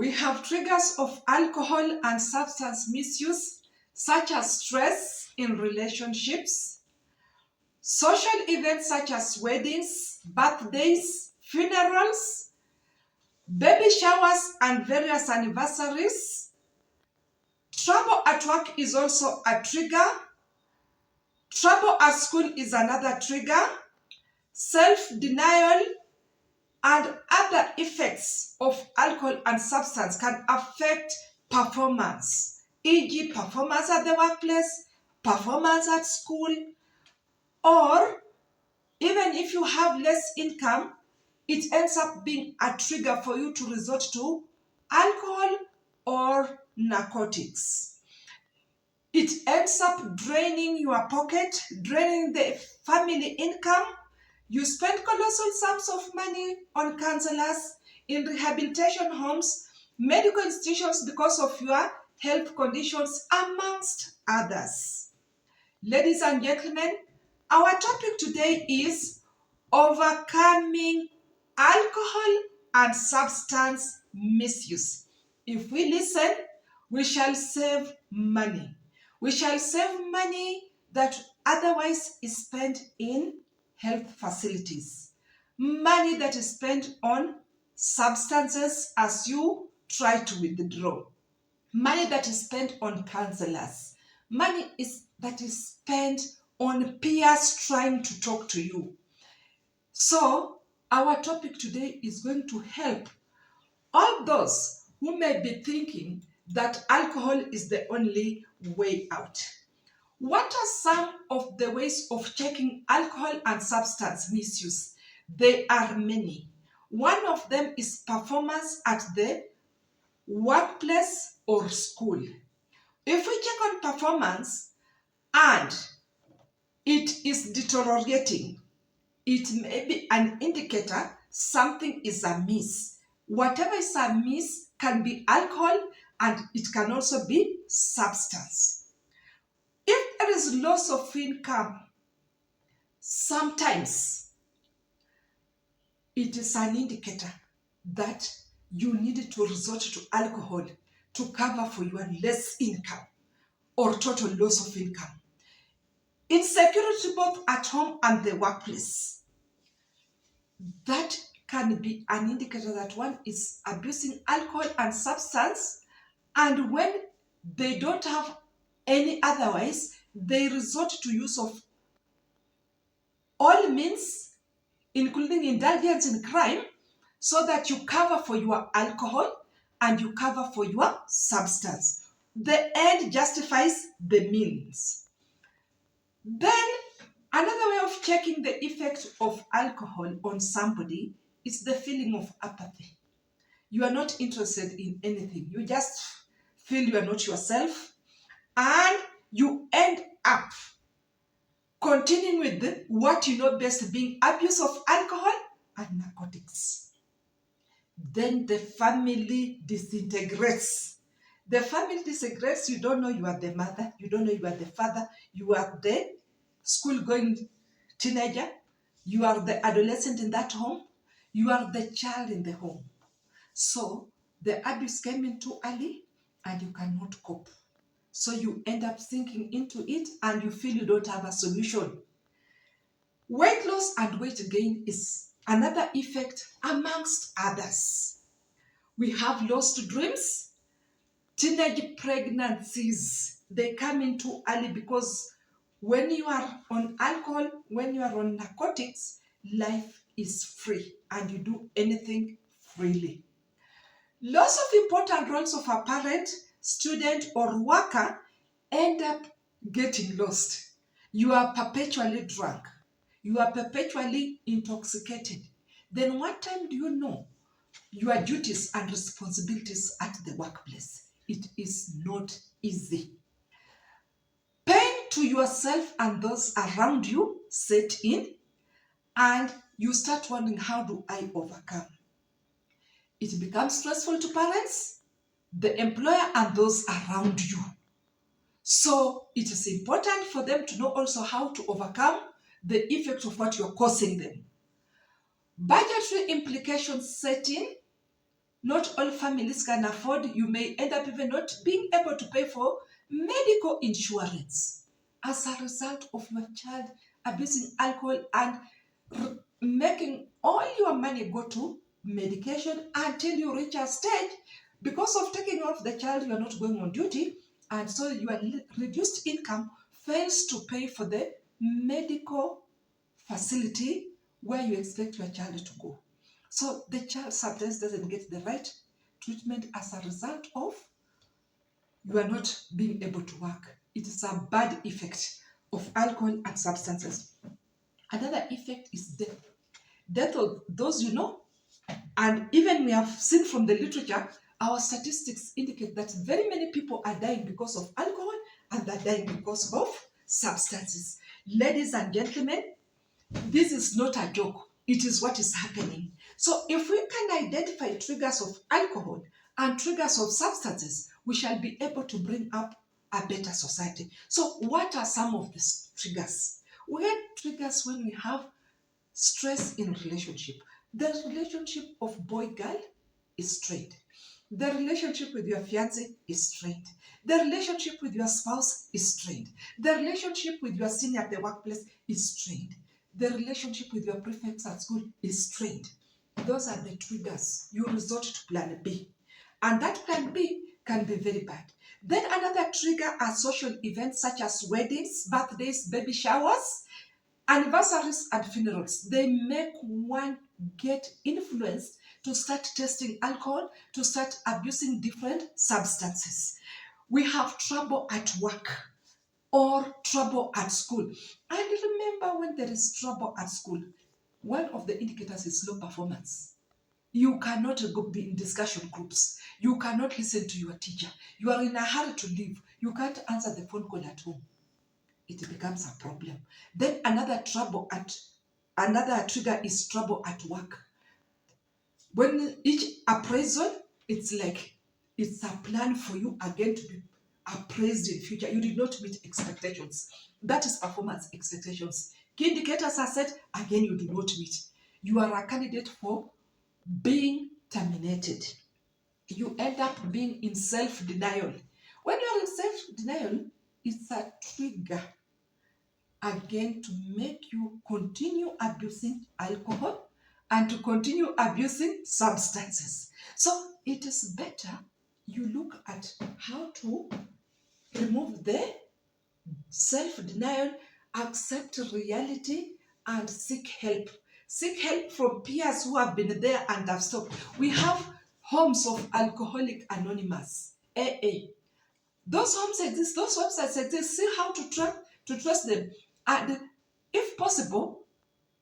We have triggers of alcohol and substance misuse, such as stress in relationships, social events such as weddings, birthdays, funerals, baby showers, and various anniversaries. Trouble at work is also a trigger. Trouble at school is another trigger. Self-denial and other effects of alcohol and substance can affect performance, e.g. performance at the workplace, performance at school, or even if you have less income, it ends up being a trigger for you to resort to alcohol or narcotics. It ends up draining your pocket, draining the family income. You spend colossal sums of money on counselors, in rehabilitation homes, medical institutions because of your health conditions, amongst others. Ladies and gentlemen, our topic today is overcoming alcohol and substance misuse. If we listen, we shall save money. We shall save money that otherwise is spent in health facilities. Money that is spent on substances as you try to withdraw. Money that is spent on counselors. Money that is spent on peers trying to talk to you. So, our topic today is going to help all those who may be thinking that alcohol is the only way out. What are some of the ways of checking alcohol and substance misuse? There are many. One of them is performance at the workplace or school. If we check on performance and it is deteriorating, it may be an indicator something is amiss. Whatever is amiss can be alcohol and it can also be substance. If there is loss of income, sometimes it is an indicator that you need to resort to alcohol to cover for your less income or total loss of income. Insecurity both at home and the workplace. That can be an indicator that one is abusing alcohol and substance, and when they don't have any otherwise, they resort to use of all means, including indulgence in crime, so that you cover for your alcohol and you cover for your substance. The end justifies the means. Then, another way of checking the effect of alcohol on somebody is the feeling of apathy. You are not interested in anything. You just feel you are not yourself, and you end up continuing with what you know best, being abuse of alcohol and narcotics. Then the family disintegrates. The family disintegrates. You don't know you are the mother. You don't know you are the father. You are the school-going teenager. You are the adolescent in that home. You are the child in the home. So the abuse came in too early and you cannot cope. So you end up sinking into it and you feel you don't have a solution. Weight loss and weight gain is another effect amongst others. We have lost dreams, teenage pregnancies. They come in too early because when you are on alcohol, when you are on narcotics, life is free and you do anything freely. Lots of important roles of a parent, student, or worker end up getting lost. You are perpetually drunk. You are perpetually intoxicated. Then what time do you know your duties and responsibilities at the workplace? It is not easy. Pain to yourself and those around you set in, and you start wondering, how do I overcome? It becomes stressful to parents, the employer, and those around you. So it is important for them to know also how to overcome the effect of what you're causing them. Budgetary implications set in. Not all families can afford. You may end up even not being able to pay for medical insurance as a result of your child abusing alcohol and making all your money go to medication until you reach a stage. Because of taking off the child, you are not going on duty, and so your reduced income fails to pay for the medical facility where you expect your child to go. So the child sometimes doesn't get the right treatment as a result of you are not being able to work. It is a bad effect of alcohol and substances. Another effect is death. Death of those you know. And even we have seen from the literature, our statistics indicate that very many people are dying because of alcohol and they're dying because of substances. Ladies and gentlemen, this is not a joke. It is what is happening. So if we can identify triggers of alcohol and triggers of substances, we shall be able to bring up a better society. So what are some of these triggers? We have triggers when we have stress in relationship. The relationship of boy-girl is strained. The relationship with your fiancé is strained. The relationship with your spouse is strained. The relationship with your senior at the workplace is strained. The relationship with your prefects at school is strained. Those are the triggers. You resort to plan B. And that plan B can be very bad. Then another trigger are social events such as weddings, birthdays, baby showers, anniversaries, and funerals. They make one get influenced to start tasting alcohol, to start abusing different substances. We have trouble at work or trouble at school. And remember, when there is trouble at school, one of the indicators is low performance. You cannot be in discussion groups. You cannot listen to your teacher. You are in a hurry to leave. You can't answer the phone call at home. It becomes a problem. Then another trigger is trouble at work. When each appraisal, it's like it's a plan for you again to be appraised in future. You did not meet expectations. That is performance expectations. Key indicators are set, again you do not meet. You are a candidate for being terminated. You end up being in self-denial. When you are in self-denial, it's a trigger again to make you continue abusing alcohol and to continue abusing substances. So it is better you look at how to remove the self-denial, accept reality, and seek help. Seek help from peers who have been there and have stopped. We have homes of Alcoholic Anonymous, AA. Those homes exist, those websites exist. See how to trust them. And if possible,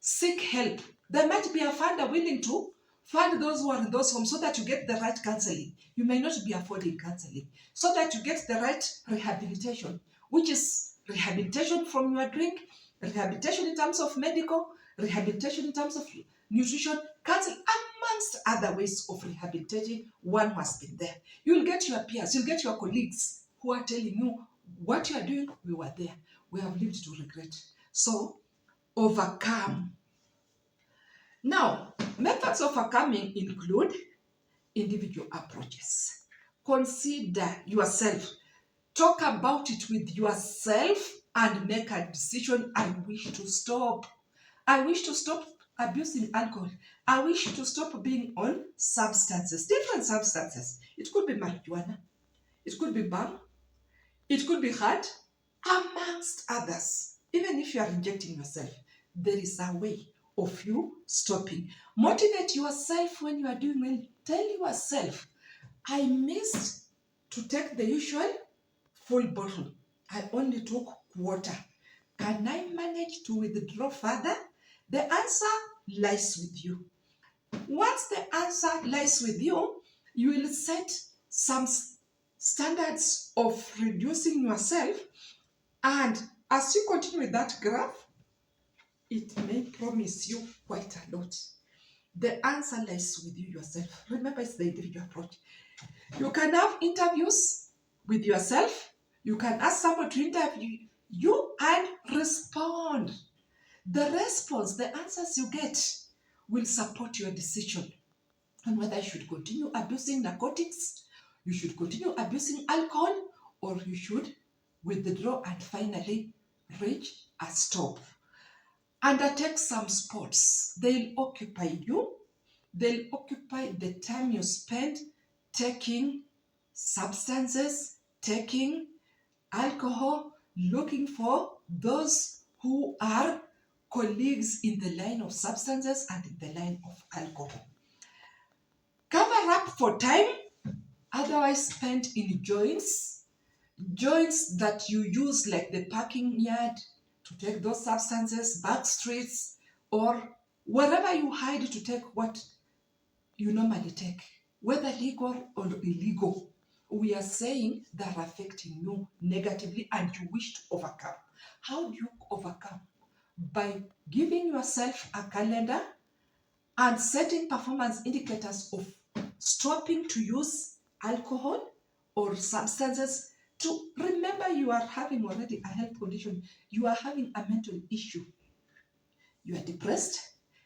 seek help. There might be a funder willing to fund those who are in those homes so that you get the right counseling. You may not be affording counseling. So that you get the right rehabilitation, which is rehabilitation from your drink, rehabilitation in terms of medical, rehabilitation in terms of nutrition, counseling, amongst other ways of rehabilitating one who has been there. You'll get your peers, you'll get your colleagues who are telling you what you are doing, we were there. We have lived to regret. So, overcome. Now, methods of overcoming include individual approaches. Consider yourself. Talk about it with yourself and make a decision. I wish to stop. I wish to stop abusing alcohol. I wish to stop being on substances, different substances. It could be marijuana. It could be bang. It could be hard, amongst others. Even if you are rejecting yourself, there is a way of you stopping. Motivate yourself when you are doing well. Tell yourself, I missed to take the usual full bottle. I only took quarter. Can I manage to withdraw further? The answer lies with you. Once the answer lies with you, you will set some standards of reducing yourself, and as you continue with that graph, it may promise you quite a lot. The answer lies with you yourself. Remember, it's the individual approach. You can have interviews with yourself. You can ask someone to interview you and respond. The response, the answers you get will support your decision. and whether you should continue abusing narcotics, you should continue abusing alcohol, or you should withdraw and finally reach a stop. Undertake some sports. They'll occupy you. They'll occupy the time you spend taking substances, taking alcohol, looking for those who are colleagues in the line of substances and in the line of alcohol. Cover up for time, otherwise spent in joints that you use like the parking yard to take those substances, back streets, or wherever you hide to take what you normally take, whether legal or illegal. We are saying that are affecting you negatively and you wish to overcome. How do you overcome? By giving yourself a calendar and setting performance indicators of stopping to use alcohol or substances. To remember, you are having already a health condition, you are having a mental issue, you are depressed,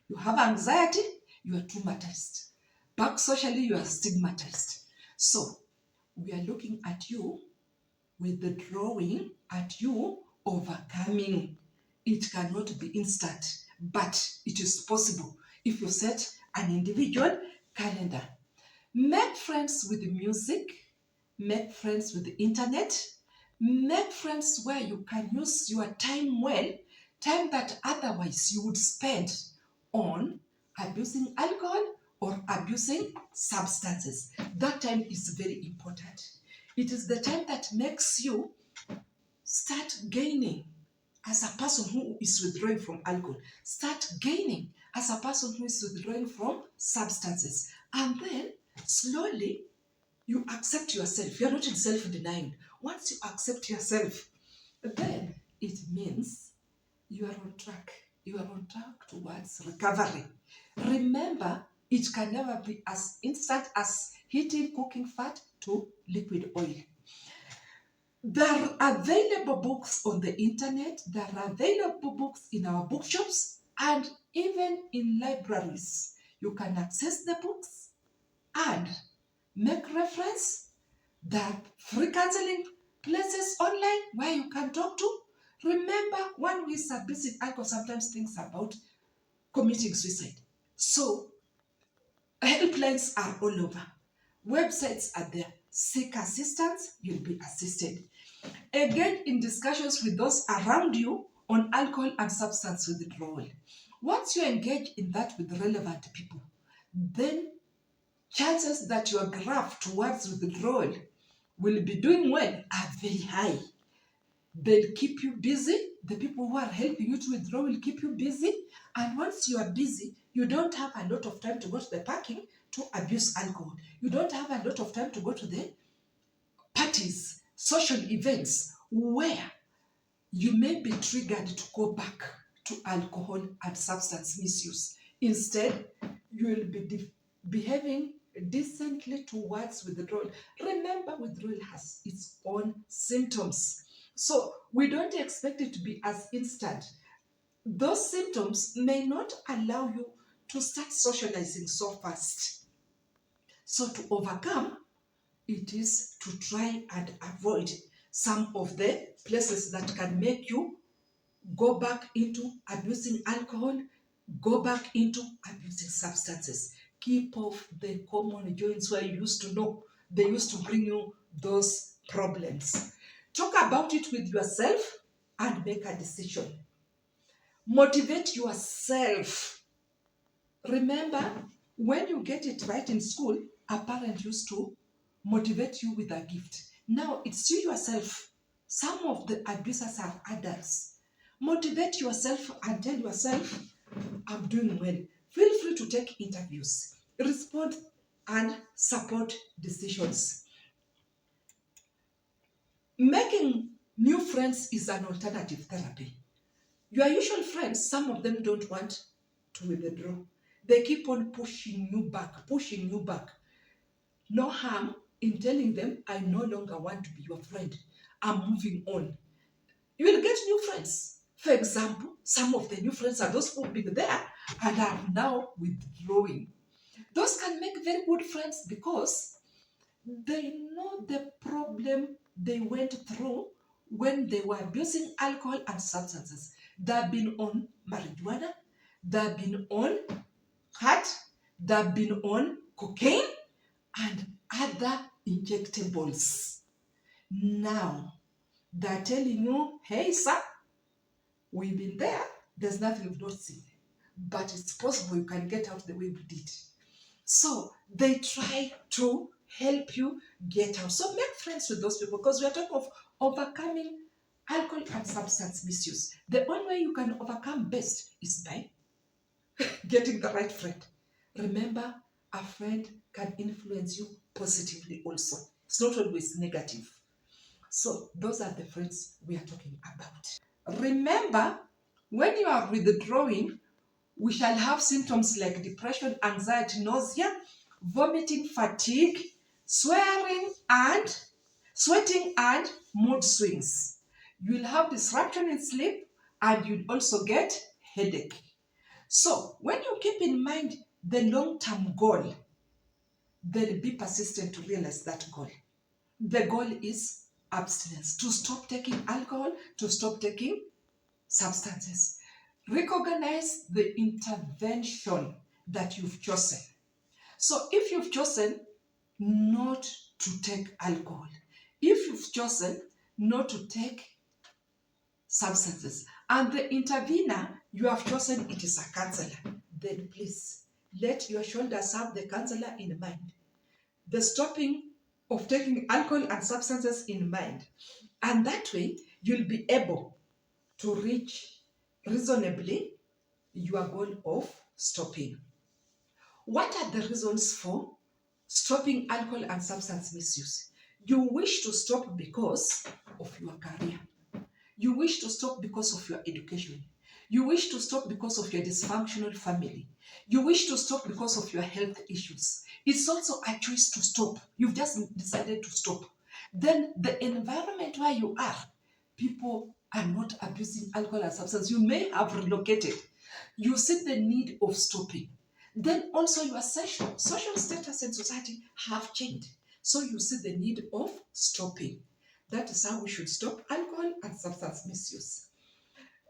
you have anxiety, you are traumatized. Back socially, you are stigmatized. So we are looking at you, withdrawing, at you overcoming. It cannot be instant, but it is possible if you set an individual calendar. Make friends with music, make friends with the internet, make friends where you can use your time well, time that otherwise you would spend on abusing alcohol or abusing substances. That time is very important. It is the time that makes you start gaining as a person who is withdrawing from alcohol, start gaining as a person who is withdrawing from substances. And then slowly you accept yourself. You're not in self-denying. Once you accept yourself, then it means you are on track. You are on track towards recovery. Remember, it can never be as instant as heating cooking fat to liquid oil. There are available books on the internet, there are available books in our bookshops, and even in libraries. You can access the books and make reference. There are free counseling places online where you can talk to. Remember, one who is abusing alcohol sometimes thinks about committing suicide. So, helplines are all over. Websites are there. Seek assistance, you'll be assisted. Engage in discussions with those around you on alcohol and substance withdrawal. Once you engage in that with relevant people, then chances that your graph towards withdrawal will be doing well are very high. They'll keep you busy. The people who are helping you to withdraw will keep you busy. And once you are busy, you don't have a lot of time to go to the parking to abuse alcohol. You don't have a lot of time to go to the parties, social events, where you may be triggered to go back to alcohol and substance misuse. Instead, you will be behaving decently towards withdrawal. Remember, withdrawal has its own symptoms. So we don't expect it to be as instant. Those symptoms may not allow you to start socializing so fast. So to overcome, it is to try and avoid some of the places that can make you go back into abusing alcohol, go back into abusing substances. Keep off the common joints where you used to know they used to bring you those problems. Talk about it with yourself and make a decision. Motivate yourself. Remember, when you get it right in school, a parent used to motivate you with a gift. Now it's you yourself. Some of the abusers are adults. Motivate yourself and tell yourself, I'm doing well. Feel free to take interviews, respond and support decisions. Making new friends is an alternative therapy. Your usual friends, some of them don't want to withdraw. They keep on pushing you back. No harm in telling them, I no longer want to be your friend. I'm moving on. You will get new friends. For example, some of the new friends are those who have been there and are now withdrawing. Those can make very good friends because they know the problem they went through when they were abusing alcohol and substances. They've been on marijuana, they've been on crack, they've been on cocaine and other injectables. Now, they're telling you, hey, sir, we've been there. There's nothing we've not seen. But it's possible you can get out the way we did. So they try to help you get out. So make friends with those people because we are talking of overcoming alcohol and substance misuse. The only way you can overcome best is by getting the right friend. Remember, a friend can influence you positively also. It's not always negative. So those are the friends we are talking about. Remember, when you are withdrawing, we shall have symptoms like depression, anxiety, nausea, vomiting, fatigue, sweating, and mood swings. You will have disruption in sleep and you'll also get headache. So when you keep in mind the long-term goal, then be persistent to realize that goal. The goal is abstinence, to stop taking alcohol, to stop taking substances. Recognize the intervention that you've chosen. So if you've chosen not to take alcohol, if you've chosen not to take substances, and the intervener you have chosen it is a counselor, then please let your shoulders have the counselor in mind, the stopping of taking alcohol and substances in mind. And that way you'll be able to reach reasonably your goal of stopping. What are the reasons for stopping alcohol and substance misuse? You wish to stop because of your career. You wish to stop because of your education. You wish to stop because of your dysfunctional family. You wish to stop because of your health issues. It's also a choice to stop. You've just decided to stop. Then the environment where you are, people are not abusing alcohol and substance. You may have relocated. You see the need of stopping. Then also your social status in society have changed. So you see the need of stopping. That is how we should stop alcohol and substance misuse.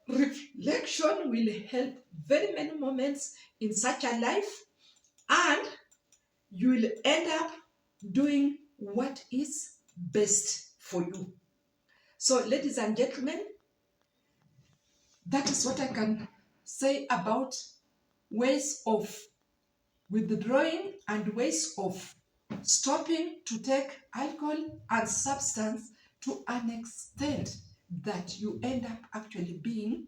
Reflection will help very many moments in such a life, and you will end up doing what is best for you. So, ladies and gentlemen, that is what I can say about ways of withdrawing and ways of stopping to take alcohol and substance to an extent that you end up actually being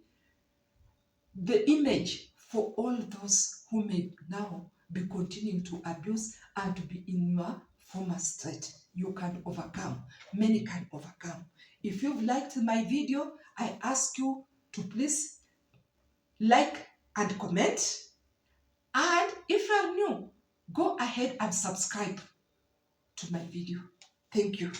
the image for all those who may now be continuing to abuse and to be in your former state. You can overcome. Many can overcome. If you've liked my video, I ask you to please like and comment. And if you are new, go ahead and subscribe to my video. Thank you.